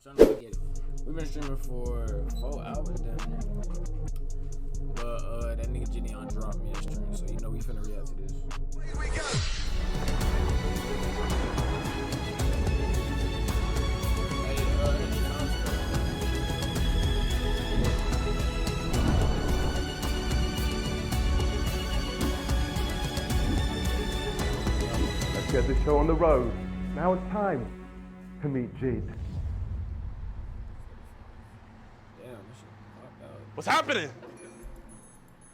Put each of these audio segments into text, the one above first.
trying to look at it. We've been streaming for 4 hours then. But that nigga Jidion dropped me a stream, so you know we finna react to this. Here we go. Let's get the show on the road. Now it's time to meet Jid. Damn, this shit popped out. What's happening?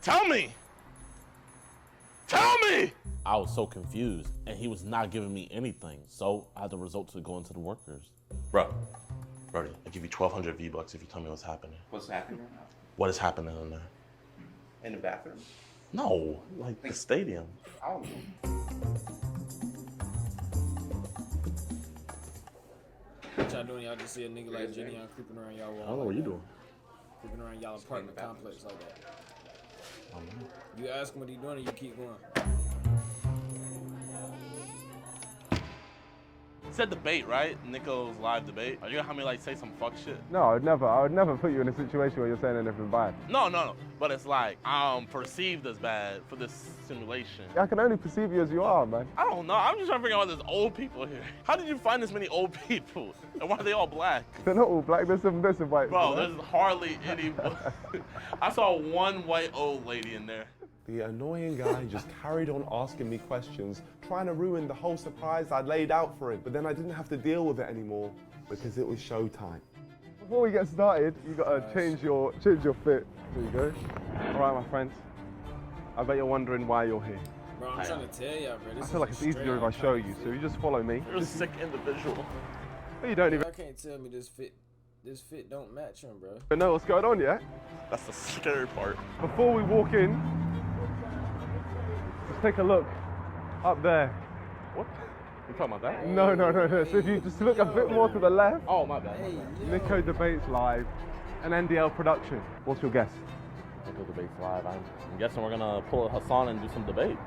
Tell me! Tell me! I was so confused, and he was not giving me anything, so I had to resort to going to the workers. Bro, Brody, I'll give you 1,200 V-Bucks if you tell me what's happening. What's happening right now? What is happening in there? In the bathroom? No, like the stadium. I don't know. What y'all doing? Y'all just see a nigga like Jidion creeping around y'all wall. I don't know what you doing. Creeping around y'all apartment complex like that. I don't know. You ask him what he doing and you keep going. It's a debate, right? Niko's live debate. Are you gonna have me like say some fuck shit? No, I would never put you in a situation where you're saying anything bad. No. But it's like, I'm perceived as bad for this simulation. I can only perceive you as you are, man. I don't know. I'm just trying to figure out there's old people here. How did you find this many old people? And why are they all black? They're not all black, there's some white. Bro, there's hardly any. I saw one white old lady in there. The annoying guy just carried on asking me questions, trying to ruin the whole surprise I'd laid out for him. But then I didn't have to deal with it anymore because it was showtime. Before we get started, you gotta change your fit. There you go. All right, my friends. I bet you're wondering why you're here. Bro, I'm trying to tell y'all, bro. This I feel like it's easier if I show you, so you just follow me. You're a sick individual. You don't even I can't tell me this fit don't match him, bro. know what's going on yet. That's the scary part. Before we walk in, just take a look up there. What? You talking about that? No. So if you just look a bit more to the left, Oh, my bad. Hey, Niko Debates Live, an NDL production. What's your guess? Niko Debates Live. I'm guessing we're gonna pull a Hassan and do some debates.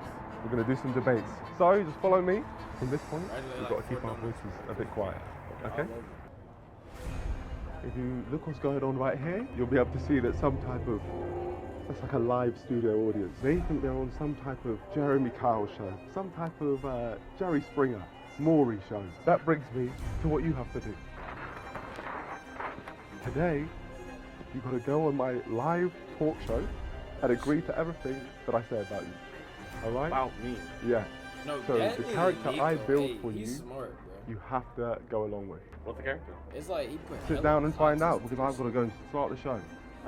We're gonna do some debates. So just follow me. From this point, we've got to keep our voices a bit quiet. Okay? If you look what's going on right here, you'll be able to see that it's like a live studio audience. They think they're on some type of Jeremy Kyle show, some type of Jerry Springer, Maury show. That brings me to what you have to do. Today, you've got to go on my live talk show and agree to everything that I say about you. All right? About me. Yeah. No, So that the nigga character Niko, I built hey, for he's you, smart, bro. you have to go along with. What's the character? It's like he put Sit hella down and find out context because I've got to into go and start the show.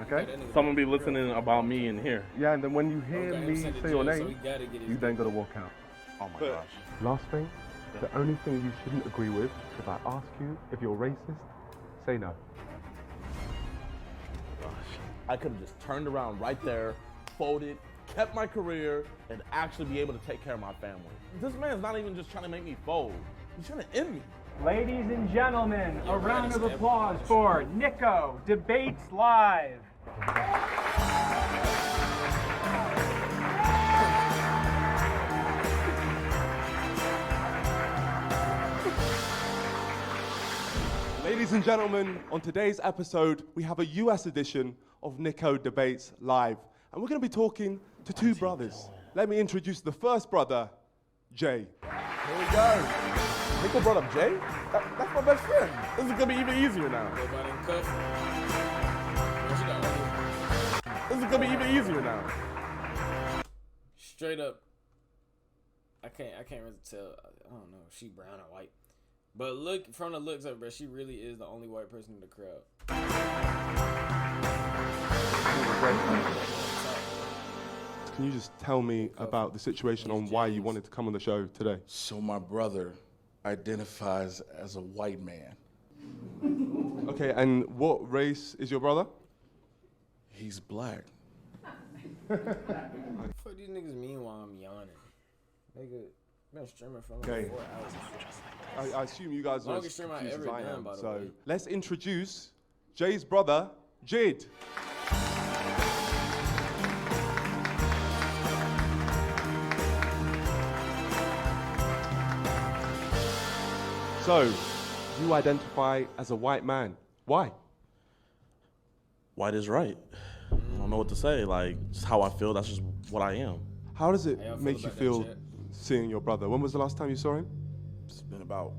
Okay? that nigga Someone be real. listening about me in here. Yeah, and then when you hear Okay, me send it say to your jail, so name, he gotta get his you then got to walk out. Oh my gosh. Last thing, the only thing you shouldn't agree with, if I ask you if you're racist, say no. I could have just turned around right there, folded, kept my career, and actually be able to take care of my family. This man's not even just trying to make me fold. He's trying to end me. Ladies and gentlemen, a round of applause for Niko Debates Live. Ladies and gentlemen, on today's episode, we have a US edition of Niko Debates Live. And we're going to be talking to two brothers. Let me introduce the first brother, Jay. Here we go. Niko brought up Jay? That's my best friend. This is gonna be even easier now. Go by them cuffs. What you got? This is gonna be even easier now. Straight up, I can't really tell. I don't know. She brown or white. But look, from the looks of it, bro, she really is the only white person in the crowd. Can you just tell me about the situation on why you wanted to come on the show today? So my brother identifies as a white man. Okay, and what race is your brother? He's black. Fuck these niggas mean while I'm yawning. Nigga, been streaming for like Okay. 4 hours. I assume you guys are as Longest stream I confused as ever I done, am. by the So way. let's introduce Jay's brother, Jid. So, you identify as a white man. Why? White is right. I don't know what to say. Like, just how I feel, that's just what I am. How does it How y'all make feel you about feel that, Chad? seeing your brother? When was the last time you saw him? It's been about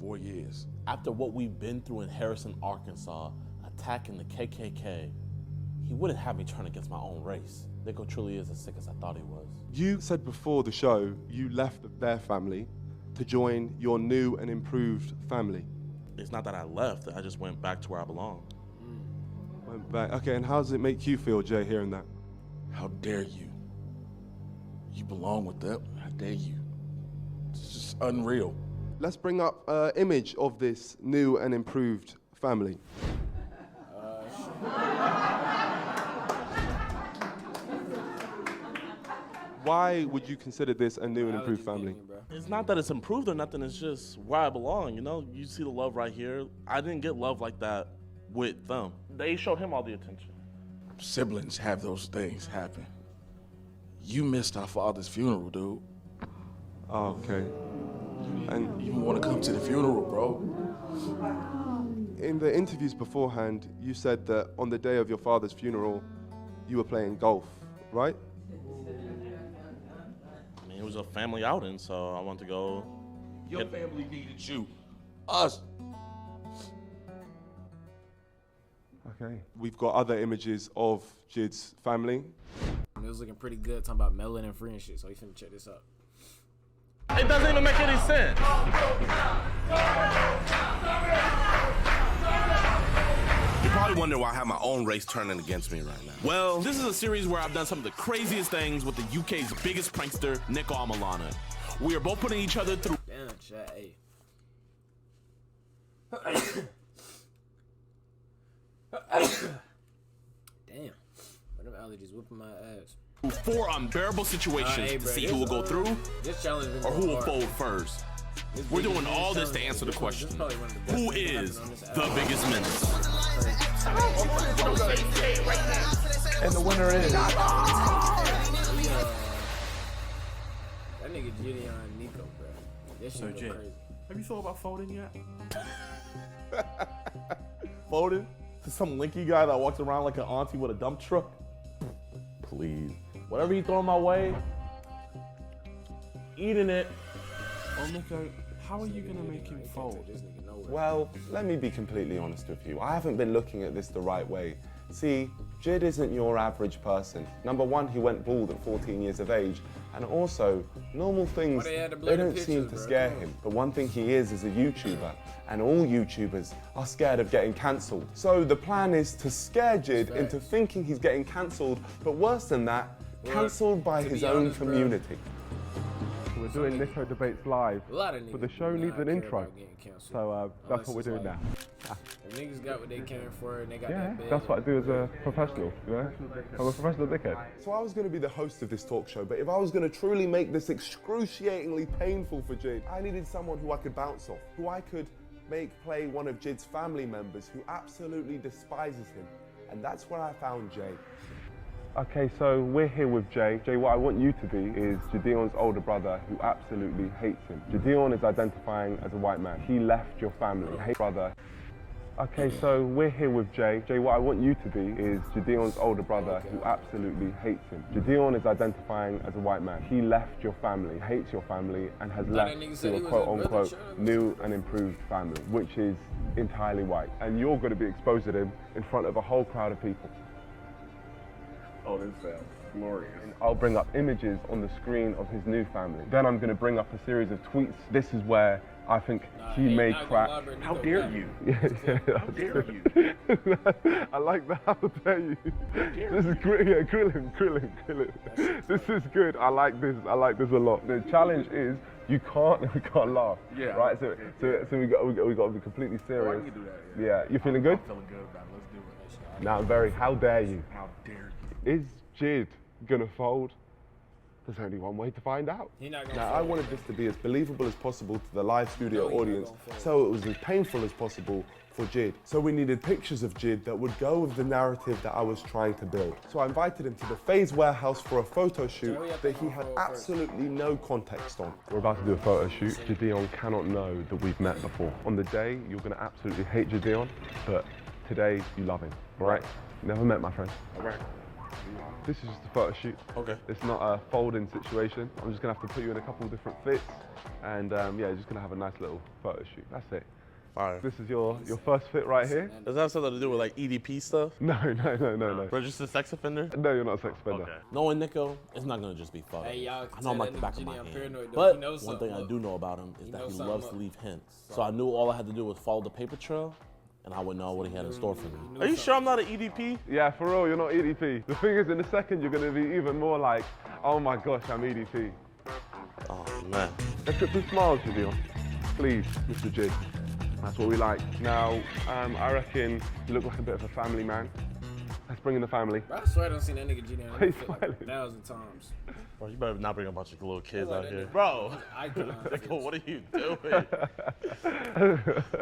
4 years. After what we've been through in Harrison, Arkansas, attacking the KKK, he wouldn't have me turn against my own race. Niko truly is as sick as I thought he was. You said before the show you left their family to join your new and improved family. It's not that I left, I just went back to where I belong. Went back. Okay, and how does it make you feel, Jay, hearing that? How dare you? You belong with them. How dare you? It's just unreal. Let's bring up an image of this new and improved family. Why would you consider this a new and improved family? It's not that it's improved or nothing, it's just where I belong, you know? You see the love right here. I didn't get love like that with them. They showed him all the attention. Siblings have those things happen. You missed our father's funeral, dude. Oh, okay. And You want to come to the funeral, bro? in the interviews beforehand, you said that on the day of your father's funeral, you were playing golf, right? I mean, it was a family outing, so I wanted to go. Your family needed you. Us. Okay. We've got other images of Jid's family. It was looking pretty good, talking about melanin free and shit, so you finna check this out. It doesn't even make any sense. You're probably wondering why I have my own race turning against me right now. Well, this is a series where I've done some of the craziest things with the UK's biggest prankster, Niko. We are both putting each other through. Damn, chat, hey. Damn. What them allergies whooping my ass. 4 unbearable situations Hey, to bro, see this, who will go through This challenge been or who going will hard. fold first. This We're big- doing this all this challenge- to answer the this question, probably one of the best who things that is happened on this the app. biggest menace? And the winner is. That nigga Jidion and Niko, bro. That shit go Jay, crazy. have you thought about folding yet? Folding? To some linky guy that walks around like an auntie with a dump truck? Please. Whatever you throw my way, eating it. Oh, Niko, how are you going to make him fold? This nigga nowhere. Well, let me be completely honest with you. I haven't been looking at this the right way. See, Jid isn't your average person. Number one, he went bald at 14 years of age. And also, normal things, Why they had to blur they the don't seem to pictures, bro? scare Come on. him. But one thing he is a YouTuber. And all YouTubers are scared of getting cancelled. So the plan is to scare Jid into thinking he's getting cancelled. But worse than that, cancelled by to his be own honest, bro, community. We're doing Niko Debates live, A lot of niggas but the show do needs not an care intro. about getting canceled. So that's what we're Unless doing it's now. If niggas got what they came for and they got Yeah, that bag. that's what I do as a professional, you know? I'm a professional dickhead. So I was going to be the host of this talk show, but if I was going to truly make this excruciatingly painful for Jid, I needed someone who I could bounce off, who I could make play one of Jid's family members who absolutely despises him. And that's where I found Jay. Okay, so we're here with Jay. Jay, what I want you to be is Jidion's older brother who absolutely hates him. Jidion is identifying as a white man. He left your family. Hey, brother. Okay, so we're here with Jay. Jay, what I want you to be is Jidion's older brother who absolutely hates him. Jidion is identifying as a white man. He left your family, hates your family, and has left to a quote-unquote new and improved family, which is entirely white. And you're going to be exposed to him in front of a whole crowd of people. Oh, this sounds glorious. I'll bring up images on the screen of his new family. Then I'm going to bring up a series of tweets. This is where I think he may crack. How dare you? How dare you? I like that. How dare you? This is great. Yeah, grill him. This is good. I like this. I like this a lot. The challenge is we can't laugh. Yeah. Right. So we got to be completely serious. Oh, I can do that. Yeah. You feeling good? I'm feeling good about it. Let's do it. Now, very. How dare you? How dare you? Is Jid gonna fold? There's only one way to find out. Now, I wanted this to be as believable as possible to the live studio audience, so it was as painful as possible for Jid. So we needed pictures of Jid that would go with the narrative that I was trying to build. So I invited him to the FaZe warehouse for a photo shoot that he had absolutely no context on. We're about to do a photo shoot. Jidion cannot know that we've met before. On the day, you're gonna absolutely hate Jidion, but today you love him, all right? Never met my friend. All right. This is just a photo shoot. Okay. It's not a folding situation. I'm just gonna have to put you in a couple of different fits, and yeah, just gonna have a nice little photo shoot. That's it. Fire. This is your first fit right here. Does that have something to do with like EDP stuff? No. Registered sex offender? No, you're not a sex offender. Okay. Knowing Niko, it's not gonna just be fun. Hey, y'all I know him like the back of my hand. But one thing I do know about him is that he loves to leave hints. So I knew all I had to do was follow the paper trail, and I would know what he had in store for me. Are you sure I'm not an EDP? Yeah, for real, you're not EDP. The thing is, in a second, you're gonna be even more like, oh my gosh, I'm EDP. Oh man. Let's get 2 smiles, Jidion. Please, Mr. Jid. That's what we like. Now, I reckon you look like a bit of a family man. Let's bring in the family. Bro, I swear I don't see that nigga Jidion Hey, like 1,000 times. Bro, you better not bring a bunch of little kids like out that here. nigga. Bro, Icon. Niko, what are you doing?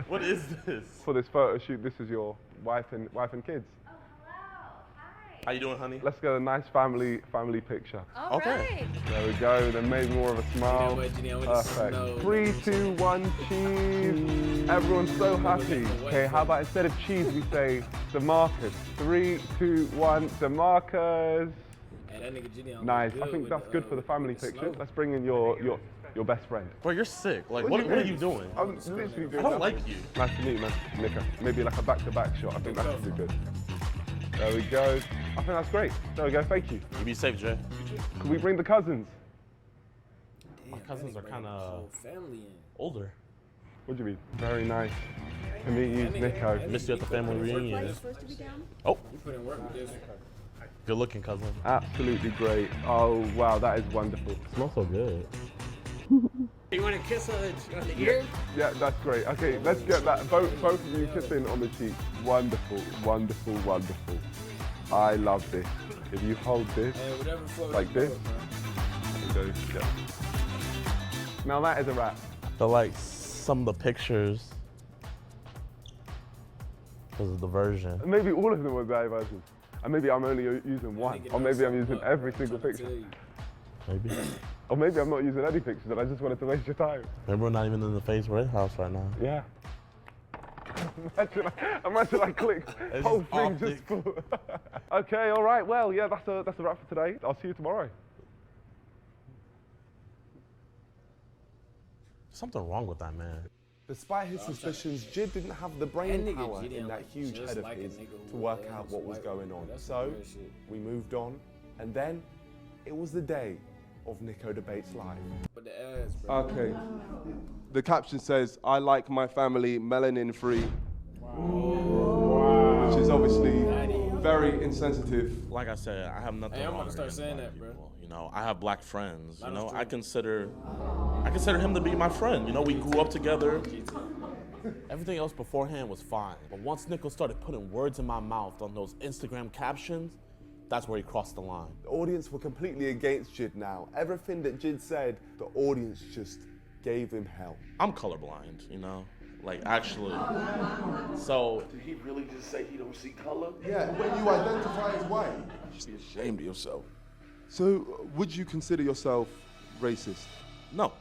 What is this? For this photo shoot, this is your wife and kids. How you doing, honey? Let's get a nice family picture. All right. There we go. Then maybe more of a smile. Perfect. 3, 2, 1, cheese. Everyone's so happy. Okay, how about instead of cheese, we say DeMarcus. 3, 2, 1, DeMarcus. Nice. I think that's good for the family picture. Let's bring in your best friend. Bro, you're sick. Like, what are you doing? I'm literally doing I don't like you. Nice to meet you, man. Niko. Maybe like a back-to-back shot. I think that could be good. There we go. I think that's great. There we go. Thank you. You be safe, Jay. Can we bring the cousins? My cousins are kind of older. What do you mean? Very nice to meet you, Niko. Missed you at the family reunion. Oh. Good looking cousin. Absolutely great. Oh, wow, that is wonderful. Smells so good. You want to kiss on the ear? Yeah, that's great. Okay, let's get that. Both of you kissing on the cheek. Wonderful, wonderful, wonderful. I love this. If you hold this like this, there you go. Yeah. Now that is a wrap. I like some of the pictures because of the version. Maybe all of them were bad versions. And maybe I'm only using one. Or maybe I'm using every single picture. Maybe. Or maybe I'm not using any pictures and I just wanted to waste your time. Maybe we're not even in the Face Red House right now. Yeah. Imagine I clicked, whole thing just full. Okay, all right, well, yeah, that's a wrap for today. I'll see you tomorrow. Something wrong with that man. Despite his suspicions, Jid didn't have the brain power in that huge head of his to work out what was going on. So we moved on, and then it was the day of Niko Debates Live. Okay. The caption says, "I like my family melanin free," which is obviously very insensitive. Like I said, I have nothing wrong with start saying that, people. Bro. You know, I have black friends. You know, I consider him to be my friend. You know, we grew up together. Everything else beforehand was fine. But once Niko started putting words in my mouth on those Instagram captions, that's where he crossed the line. The audience were completely against Jid now. Everything that Jid said, the audience just gave him hell. I'm colorblind, you know? Like, actually. So. Did he really just say he don't see color? Yeah, when you identify as white. You should be ashamed of yourself. So, would you consider yourself racist? No.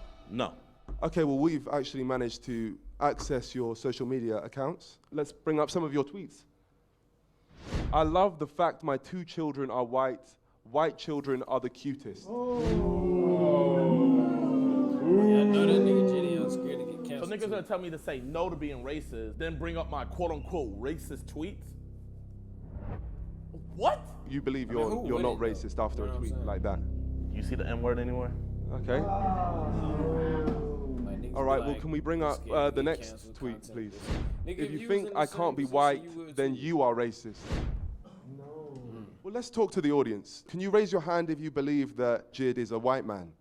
Okay, well, we've actually managed to access your social media accounts. Let's bring up some of your tweets. I love the fact my 2 children are white. White children are the cutest. Oh. Yeah, I know that nigga Jidion scared to get So canceled. niggas gonna tell me to say no to being racist, then bring up my quote unquote racist tweets? What? You believe you're not racist after a tweet like that? You see the N-word anywhere? Okay. All right, well, can we bring up the next tweet, please? If you think I can't be white, then you are racist. No. Well, let's talk to the audience. Can you raise your hand if you believe that Jid is a white man?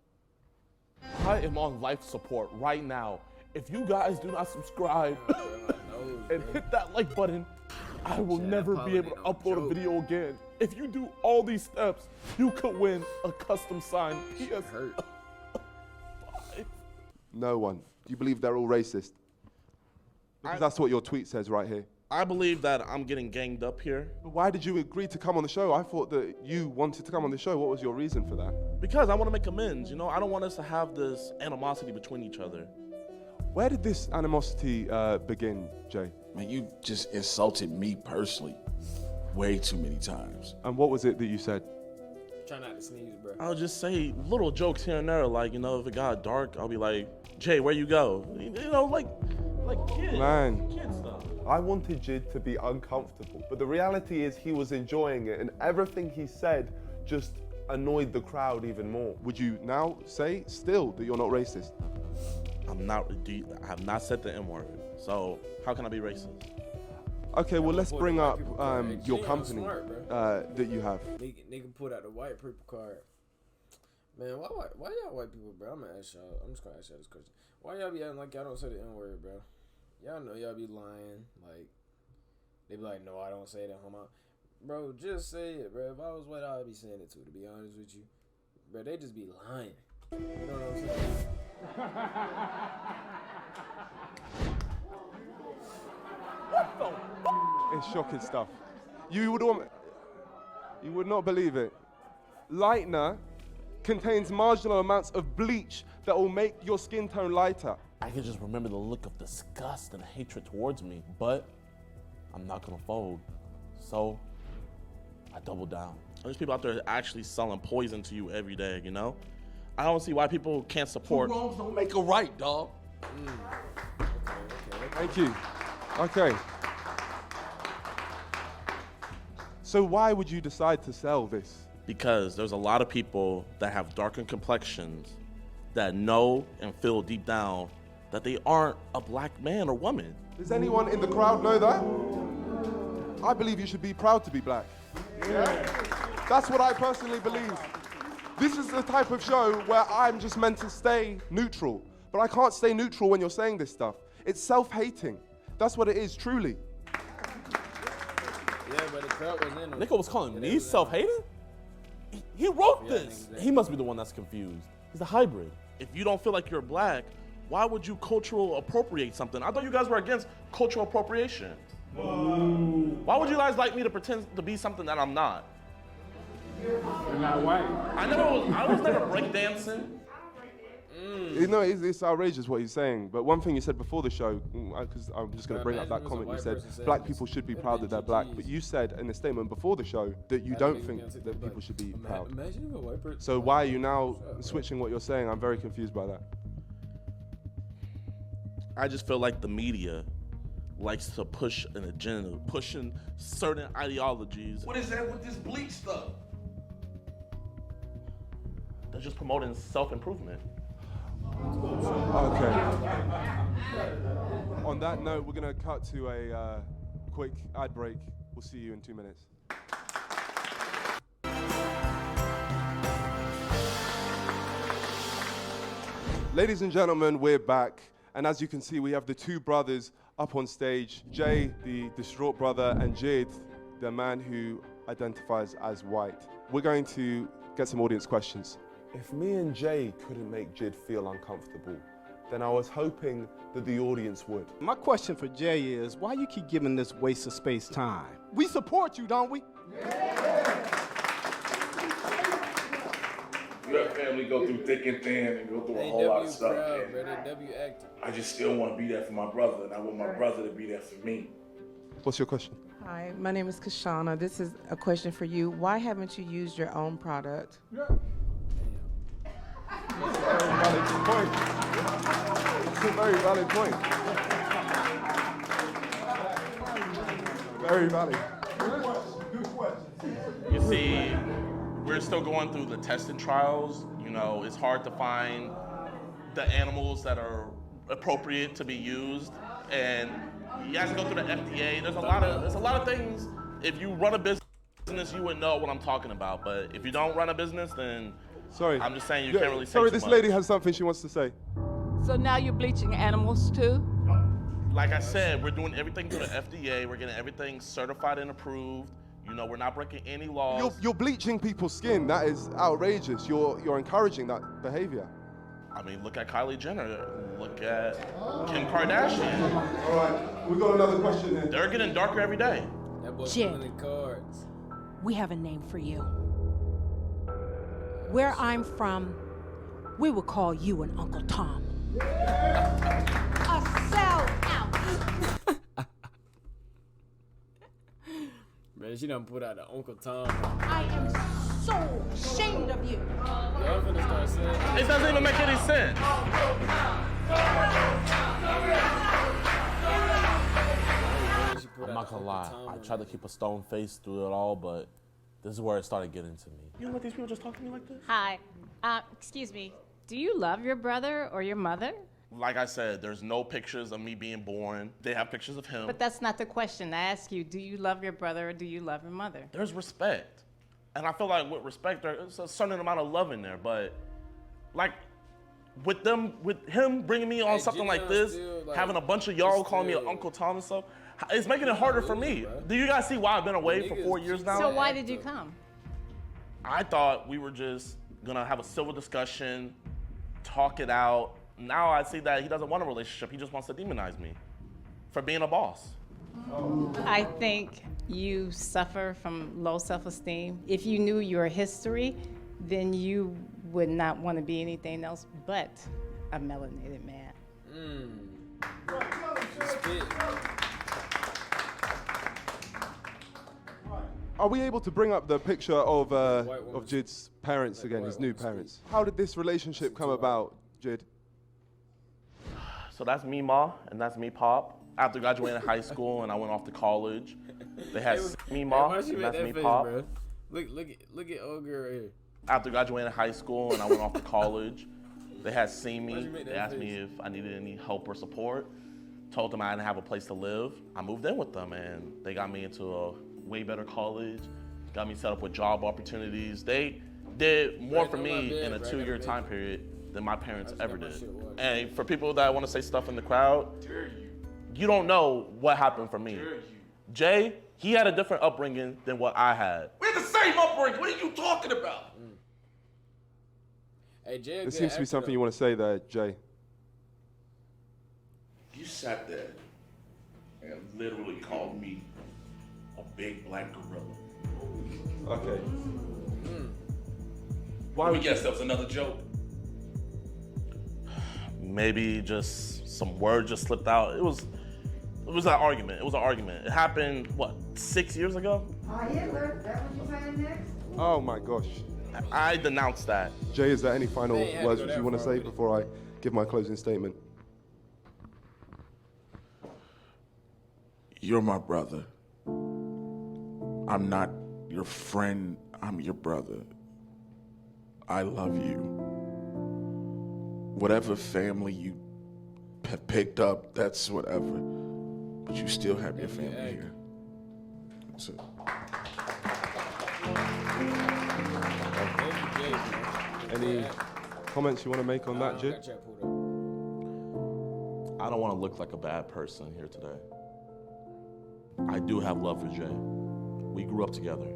I am on life support right now. If you guys do not subscribe and hit that like button, I will never be able to upload a video again. If you do all these steps, you could win a custom signed PS5. No one. You believe they're all racist? Because that's what your tweet says right here. I believe that I'm getting ganged up here. But why did you agree to come on the show? I thought that you wanted to come on the show. What was your reason for that? Because I want to make amends. You know, I don't want us to have this animosity between each other. Where did this animosity begin, Jay? Man, you just insulted me personally way too many times. And what was it that you said? Try not to sneeze, bro. I'll just say little jokes here and there, like, you know, if it got dark, I'll be like, Jay, where you go? You know, like kid stuff. I wanted Jid to be uncomfortable, but the reality is he was enjoying it, and everything he said just annoyed the crowd even more. Would you now say still that you're not racist? I have not said the N-word, so how can I be racist? Okay, well, let's bring up your company that you have. Nigga put out the white people card. Man, why y'all white people, bro? I'm just gonna ask y'all this question. Why y'all be acting like y'all don't say the N-word, bro? Y'all know y'all be lying. Like, they be like, no, I don't say that, homo. Bro, just say it, bro. If I was white, I'd be saying it too, to be honest with you. Bro, they just be lying. You know what I'm saying? It's shocking stuff. You would not believe it. Lightener contains marginal amounts of bleach that will make your skin tone lighter. I can just remember the look of disgust and hatred towards me, but I'm not gonna fold. So I double down. There's people out there actually selling poison to you every day, you know? I don't see why people can't support. Two wrongs don't make a right, dog. Thank you. Okay. So why would you decide to sell this? Because there's a lot of people that have darkened complexions that know and feel deep down that they aren't a black man or woman. Does anyone in the crowd know that? I believe you should be proud to be black. Yeah. That's what I personally believe. This is the type of show where I'm just meant to stay neutral, but I can't stay neutral when you're saying this stuff. It's self-hating. That's what it is, truly. Yeah, but the crowd was in it. Niko was calling me self-hating? He wrote this. Exactly. He must be the one that's confused. He's a hybrid. If you don't feel like you're black, why would you cultural appropriate something? I thought you guys were against cultural appropriation. Whoa. Why would you guys like me to pretend to be something that I'm not? You're not white. I was never breakdancing. You know, it's outrageous what he's saying, but one thing you said before the show, because I'm just going to bring up that comment, you said black people should be proud that they're black, but you said in a statement before the show that you don't think that people should be proud. So why are you now switching what you're saying? I'm very confused by that. I just feel like the media likes to push an agenda, pushing certain ideologies. What is that with this bleach stuff? They're just promoting self-improvement. Okay. On that note, we're going to cut to a quick ad break. We'll see you in 2 minutes. Ladies and gentlemen, we're back. And as you can see, we have the two brothers up on stage. Jay, the distraught brother, and Jid, the man who identifies as white. We're going to get some audience questions. If me and Jay couldn't make Jid feel uncomfortable, then I was hoping that the audience would. My question for Jay is, why you keep giving this waste of space time? We support you, don't we? You have family go through thick and thin and go through a whole lot of stuff. I just still want to be there for my brother, and I want my brother to be there for me. What's your question? Hi, my name is Kashana. This is a question for you. Why haven't you used your own product? That's a very valid point. It's a very valid point. Very valid. You see, we're still going through the testing trials. You know, it's hard to find the animals that are appropriate to be used, and you have to go through the FDA. There's a lot of things. If you run a business, you would know what I'm talking about. But if you don't run a business, then sorry, I'm just saying you can't really say sorry, too this much. lady has something she wants to say. So now you're bleaching animals too? Like I said, we're doing everything through the FDA. We're getting everything certified and approved. You know, we're not breaking any laws. You're bleaching people's skin. That is outrageous. You're encouraging that behavior. I mean, look at Kylie Jenner. Look at Kim Kardashian. All right, we got another question here. They're getting darker every day. Jid, we have a name for you. Where I'm from, we would call you an Uncle Tom. A sellout. Man, she done put out the Uncle Tom. I am so ashamed of you. Y'all finna start saying It doesn't even make any sense. I'm not gonna lie, I tried to keep a stone face through it all, but this is where it started getting to me. You let these people just talk to me like this? Hi. Excuse me. Do you love your brother or your mother? Like I said, there's no pictures of me being born. They have pictures of him. But that's not the question. I ask you, do you love your brother or do you love your mother? There's respect. And I feel like with respect, there's a certain amount of love in there. But like with him bringing me on something like this, still, like, having a bunch of y'all calling me Uncle Tom and stuff, it's making it harder for me. Do you guys see why I've been away for 4 years now? So why did you come? I thought we were just gonna have a civil discussion, talk it out. Now I see that he doesn't want a relationship. He just wants to demonize me for being a boss. I think you suffer from low self-esteem. If you knew your history, then you would not want to be anything else but a melanated man. Are we able to bring up the picture of Jid's parents again, his new parents? How did this relationship come about, Jid? So that's me, Ma, and that's me, Pop. After graduating high school and I went off to college, they had me, Ma, and that's me, Pop. Bro? Look at old girl right here. After graduating high school and I went off to college, they had seen me. They asked me if I needed any help or support. Told them I didn't have a place to live. I moved in with them, and they got me into a way better college, got me set up with job opportunities. They did more for me in a 2-year time period than my parents ever did. And for people that want to say stuff in the crowd, you don't know what happened for me. Jay, he had a different upbringing than what I had. We had the same upbringing. What are you talking about? Hey, Jay, There seems to be something you want to say there, Jay. You sat there and literally called me a big black gorilla. Okay. Why would you guess that was another joke? Maybe just some word just slipped out. It was an argument. It was an argument. It happened, what, 6 years ago? Hitler, is that what you're saying next? Oh my gosh. I denounced that. Jay, is there any final words which you want to say before I give my closing statement? You're my brother. I'm not your friend, I'm your brother. I love you. Whatever family you have picked up, that's whatever. But you still have your family here. That's it. Any comments you want to make on that, Jid? I don't want to look like a bad person here today. I do have love for Jay. We grew up together.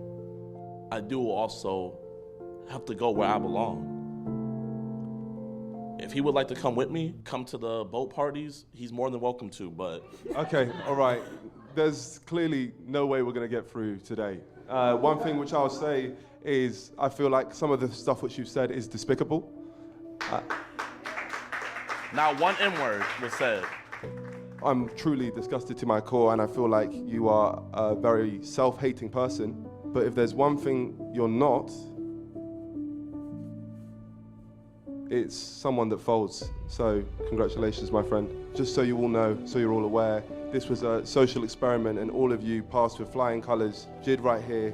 I do also have to go where I belong. If he would like to come with me, come to the boat parties, he's more than welcome to, but... Okay, all right. There's clearly no way we're going to get through today. One thing which I'll say is I feel like some of the stuff which you've said is despicable. Not one N-word was said. I'm truly disgusted to my core, and I feel like you are a very self-hating person. But if there's one thing you're not, it's someone that folds. So congratulations, my friend. Just so you all know, so you're all aware, this was a social experiment, and all of you passed with flying colors. Jid right here,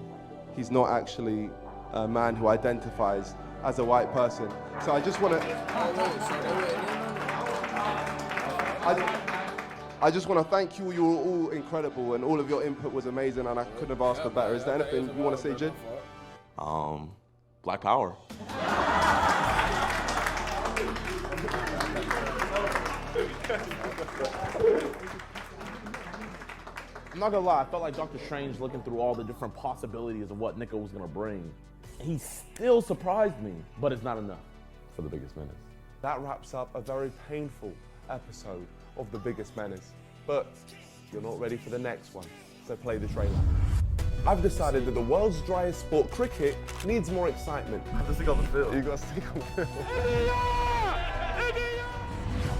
he's not actually a man who identifies as a white person. So I just want to... I just want to thank you. You were all incredible, and all of your input was amazing, and I couldn't have asked for better. Is there anything you want to say, Jid? Black Power. I'm not gonna lie, I felt like Dr. Strange looking through all the different possibilities of what Niko was gonna bring. He still surprised me, but it's not enough for The Biggest Menace. That wraps up a very painful episode of The Biggest Menace. But you're not ready for the next one, so play the trailer. I've decided that the world's driest sport, cricket, needs more excitement. I have to stick on the field. You got to stick on the field.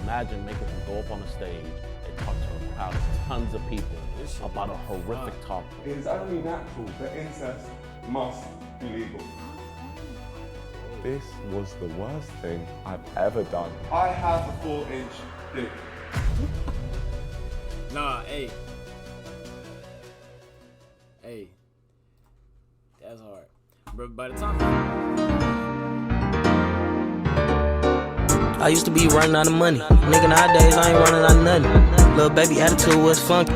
Imagine making him go up on a stage and talk to a crowd of tons of people. about a horrific topic. It is only natural that incest must be legal. This was the worst thing I've ever done. I have a 4-inch dick. Nah, hey. Hey. That's hard. But by the time I used to be running out of money. Nigga, nowadays I ain't running out of nothing. Little baby attitude was funky.